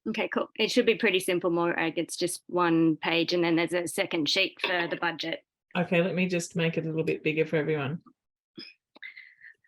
Okay, cool. It should be pretty simple, more it's just one page and then there's a second sheet for the budget. Okay, let me just make it a little bit bigger for everyone.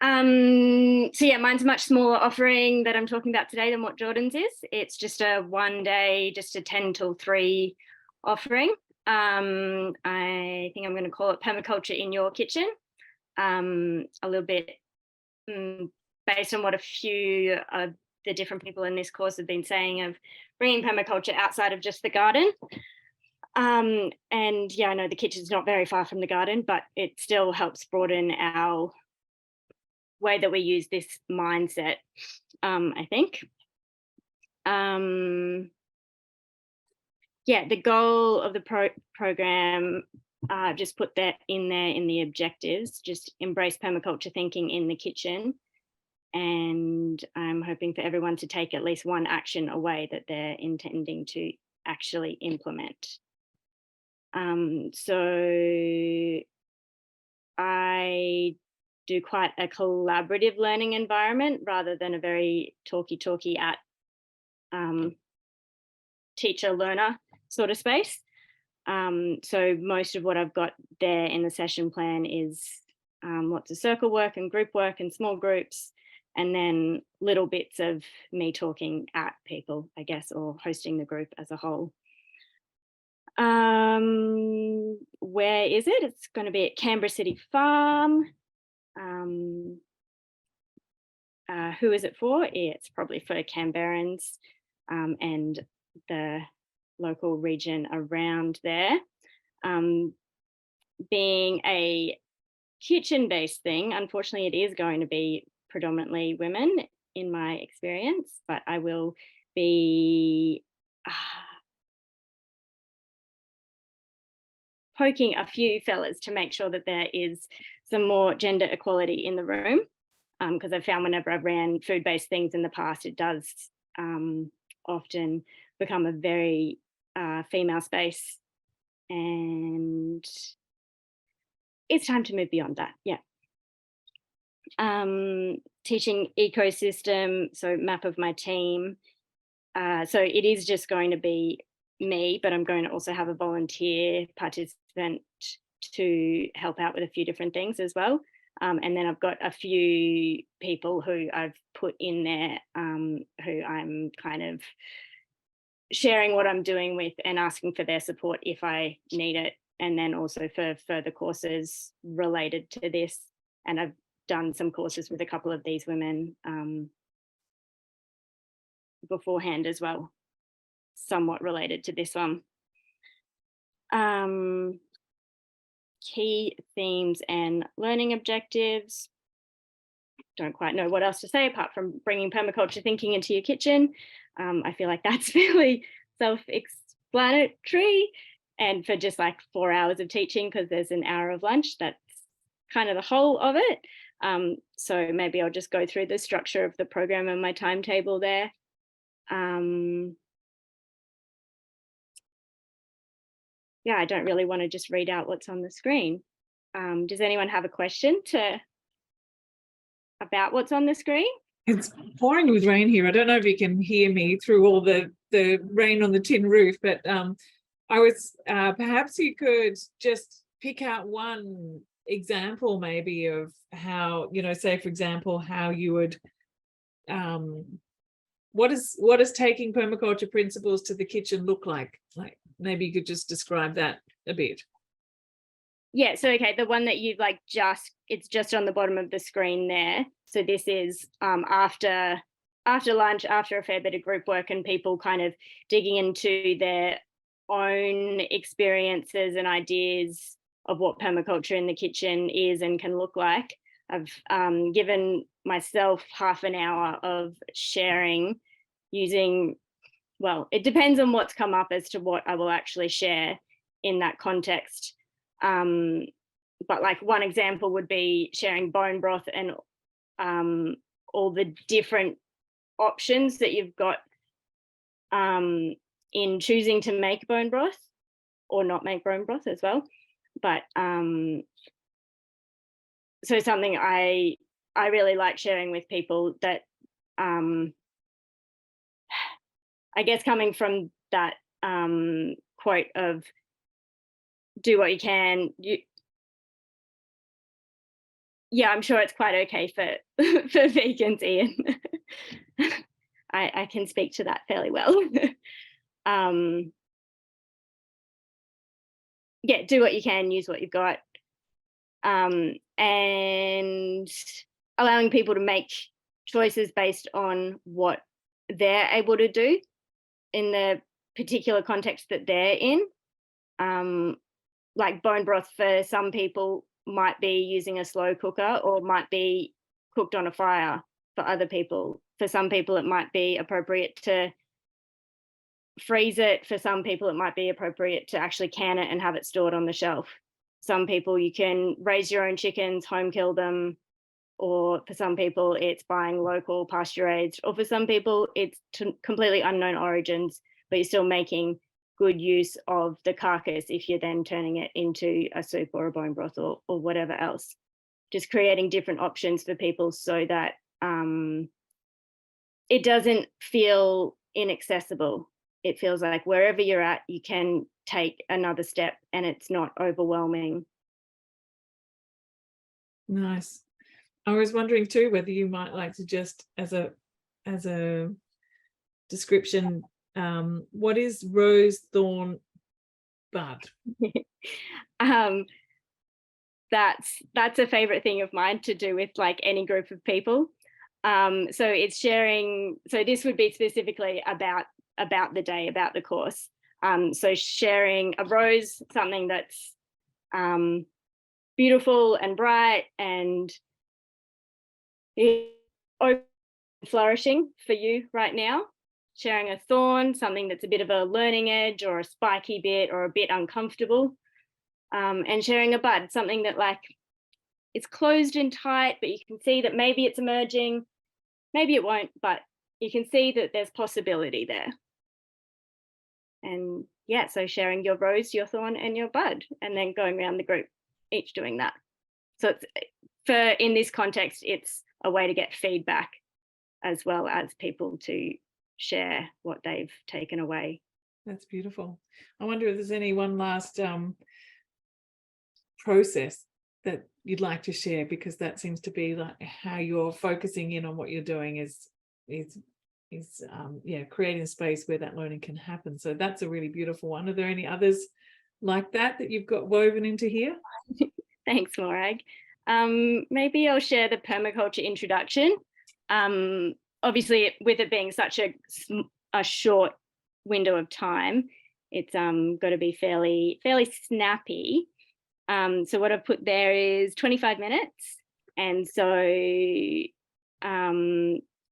So yeah, mine's a much smaller offering that I'm talking about today than what Jordan's is. It's just a 1 day, just a 10 till 3 offering. I think I'm going to call it Permaculture in Your Kitchen. A little bit based on what a few of the different people in this course have been saying of bringing permaculture outside of just the garden. And yeah, I know the kitchen's not very far from the garden, but it still helps broaden our way that we use this mindset, I think. Yeah, the goal of the program, just put that in there in the objectives, just embrace permaculture thinking in the kitchen. And I'm hoping for everyone to take at least one action away that they're intending to actually implement. So I do quite a collaborative learning environment rather than a very talky at teacher learner sort of space. So most of what I've got there in the session plan is lots of circle work and group work and small groups, and then little bits of me talking at people, I guess, or hosting the group as a whole. Where is it? It's going to be at Canberra City Farm. Who is it for? It's probably for Canberrans and the local region around there. Being a kitchen-based thing, unfortunately, it is going to be predominantly women in my experience, but I will be poking a few fellas to make sure that there is some more gender equality in the room, because I've found whenever I've ran food-based things in the past, it does often become a very female space, and it's time to move beyond that. Yeah. Teaching ecosystem, so map of my team. So it is just going to be me, but I'm going to also have a volunteer participant to help out with a few different things as well. And then I've got a few people who I've put in there who I'm kind of sharing what I'm doing with and asking for their support if I need it. And then also for further courses related to this. And I've done some courses with a couple of these women beforehand as well, somewhat related to this one. Key themes and learning objectives. Don't quite know what else to say apart from bringing permaculture thinking into your kitchen. I feel like that's fairly self-explanatory. And for just like 4 hours of teaching, because there's an hour of lunch, that's kind of the whole of it. So maybe I'll just go through the structure of the program and my timetable there. Yeah, I don't really want to just read out what's on the screen. Does anyone have a question about what's on the screen? It's pouring with rain here. I don't know if you can hear me through all the rain on the tin roof, but I was perhaps you could just pick out one example maybe of how, you know, say for example, how you would what is taking permaculture principles to the kitchen look like? Like maybe you could just describe that a bit. Yeah, so okay, the one that you've like it's just on the bottom of the screen there. So this is after lunch, after a fair bit of group work and people kind of digging into their own experiences and ideas of what permaculture in the kitchen is and can look like. I've given myself half an hour of sharing using, well, it depends on what's come up as to what I will actually share in that context. But like one example would be sharing bone broth and all the different options that you've got in choosing to make bone broth or not make bone broth as well. But so something I really like sharing with people that I I guess coming from that quote of do what you can, yeah, I'm sure it's quite okay for for vegans, Ian. I can speak to that fairly well. um, yeah, do what you can, use what you've got, and allowing people to make choices based on what they're able to do in the particular context that they're in. Like bone broth for some people might be using a slow cooker or might be cooked on a fire for other people. For some people, it might be appropriate to freeze it. For some people, it might be appropriate to actually can it and have it stored on the shelf. Some people, you can raise your own chickens, home kill them, or for some people, it's buying local pasture raised, or for some people, it's completely unknown origins, but you're still making good use of the carcass if you're then turning it into a soup or a bone broth or whatever else. Just creating different options for people so that it doesn't feel inaccessible. It feels like wherever you're at, you can take another step and it's not overwhelming. Nice. I was wondering too whether you might like to just as a description, what is rose thorn bud? um, that's a favorite thing of mine to do with like any group of people. So it's sharing. So this would be specifically about the day, about the course. So sharing a rose, something that's beautiful and bright and flourishing for you right now. Sharing a thorn, something that's a bit of a learning edge or a spiky bit or a bit uncomfortable. And sharing a bud, something that like it's closed and tight, but you can see that maybe it's emerging, maybe it won't, but you can see that there's possibility there. And yeah, so sharing your rose, your thorn, and your bud, and then going around the group, each doing that. So it's in this context, it's a way to get feedback as well as people to share what they've taken away. That's beautiful. I wonder if there's any one last process that you'd like to share, because that seems to be like how you're focusing in on what you're doing is creating a space where that learning can happen. So that's a really beautiful one. Are there any others like that you've got woven into here? Thanks, Morag. Maybe I'll share the permaculture introduction. Obviously, with it being such a short window of time, it's got to be fairly snappy. So what I've put there is 25 minutes. And so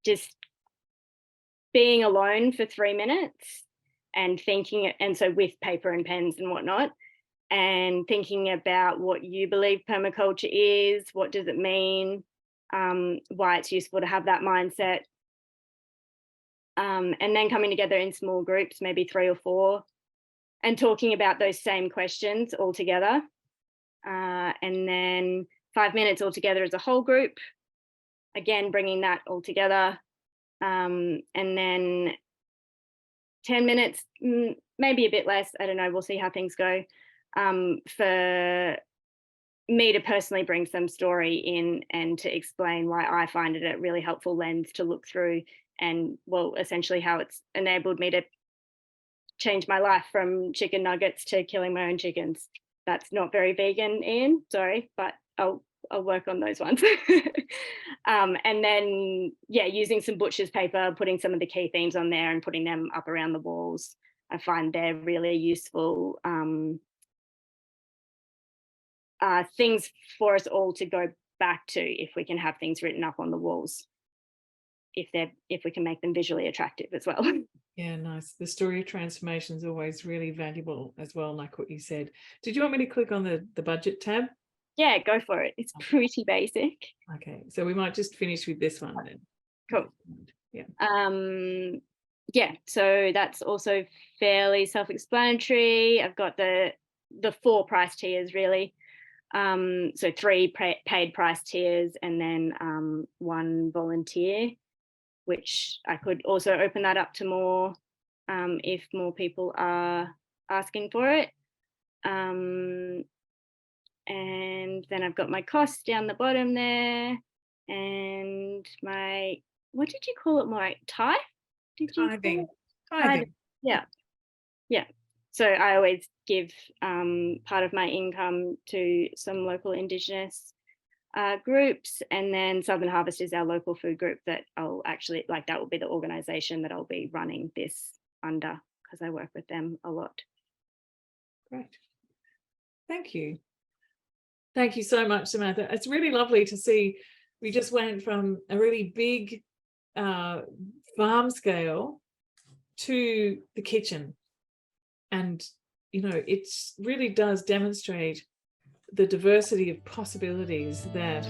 just being alone for 3 minutes and thinking, and so with paper and pens and whatnot, and thinking about what you believe permaculture is, what does it mean, why it's useful to have that mindset. And then coming together in small groups, maybe 3 or 4, and talking about those same questions all together. And then 5 minutes all together as a whole group, again, bringing that all together. And then 10 minutes, maybe a bit less, I don't know, we'll see how things go, for me to personally bring some story in and to explain why I find it a really helpful lens to look through, and well, essentially how it's enabled me to change my life from chicken nuggets to killing my own chickens. That's not very vegan, Ian, sorry, but I'll work on those ones. And then, yeah, using some butcher's paper, putting some of the key themes on there and putting them up around the walls. I find they're really useful things for us all to go back to if we can have things written up on the walls, if we can make them visually attractive as well. Yeah, nice. The story of transformation is always really valuable as well, like what you said. Did you want me to click on the budget tab? Yeah, go for it. It's pretty basic. Okay, so we might just finish with this one then. Cool. Yeah. Yeah, so that's also fairly self-explanatory. I've got the 4 price tiers really. So 3 paid price tiers and then 1 volunteer, which I could also open that up to more. if more people are asking for it. And then I've got my costs down the bottom there, and my, what did you call it more? Tithe? Did you call Tithing. it? Tithe. Tithing. Yeah. Yeah. So I always give part of my income to some local Indigenous groups, and then Southern Harvest is our local food group that I'll actually, like, that will be the organisation that I'll be running this under, because I work with them a lot. Great. Thank you. Thank you so much, Samantha. It's really lovely to see. We just went from a really big farm scale to the kitchen. And, you know, it really does demonstrate the diversity of possibilities that